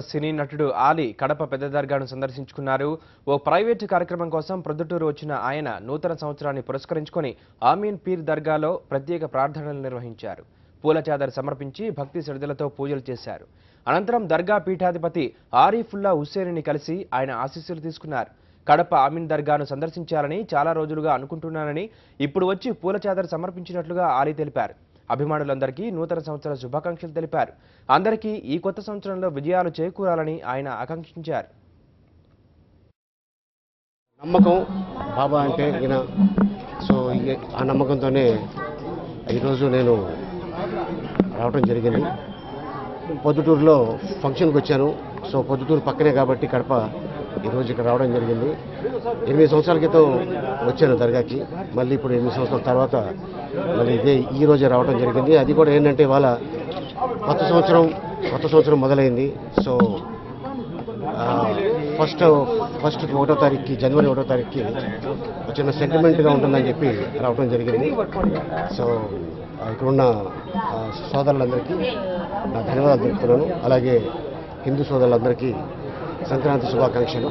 సినీ నటుడు ఆలీ కడప పెద్ద దర్గాను సందర్శించుకున్నారు. ఓ ప్రైవేటు కార్యక్రమం కోసం ప్రొద్దుటూరు వచ్చిన ఆయన నూతన సంవత్సరాన్ని పురస్కరించుకొని ఆమీన్ పీర్ దర్గాలో ప్రత్యేక ప్రార్థనలు నిర్వహించారు. పూల చాదర్ సమర్పించి భక్తి శ్రద్ధలతో పూజలు చేశారు. అనంతరం దర్గా పీఠాధిపతి ఆరిఫుల్లా హుస్సేనిని కలిసి ఆయన ఆశీస్సులు తీసుకున్నారు. కడప ఆమీన్ దర్గాను సందర్శించాలని చాలా రోజులుగా అనుకుంటున్నానని ఇప్పుడు వచ్చి పూల చాదర్ సమర్పించినట్లుగా ఆలీ తెలిపారు. అభిమానులందరికీ నూతన సంవత్సర శుభాకాంక్షలు తెలిపారు. అందరికీ ఈ కొత్త సంవత్సరంలో విజయాలు చేకూరాలని ఆయన ఆకాంక్షించారు. నమ్మకం బాబా అంటే ఈయన. సో ఆ నమ్మకంతోనే ఈరోజు నేను రావడం జరిగింది. పొద్దుటూరులో ఫంక్షన్కి వచ్చాను. సో పొద్దుటూరు పక్కనే కాబట్టి కడప ఈరోజు ఇక్కడ రావడం జరిగింది. 8 సంవత్సరాల క్రితం వచ్చాను దర్గాకి. మళ్ళీ ఇప్పుడు 8 సంవత్సరాల తర్వాత మళ్ళీ ఈ రోజే రావడం జరిగింది. అది కూడా ఏంటంటే ఇవాళ కొత్త సంవత్సరం మొదలైంది. సో ఫస్ట్ 1వ తారీఖుకి జనవరి 1వ తారీఖుకి చిన్న సెంటిమెంట్గా ఉంటుందని చెప్పి రావడం జరిగింది. సో ఇక్కడున్న సోదరులందరికీ నా ధన్యవాదాలు తెలుపుతున్నాను. అలాగే హిందూ సోదరులందరికీ సంక్రాంతి శుభాకాంక్షలు.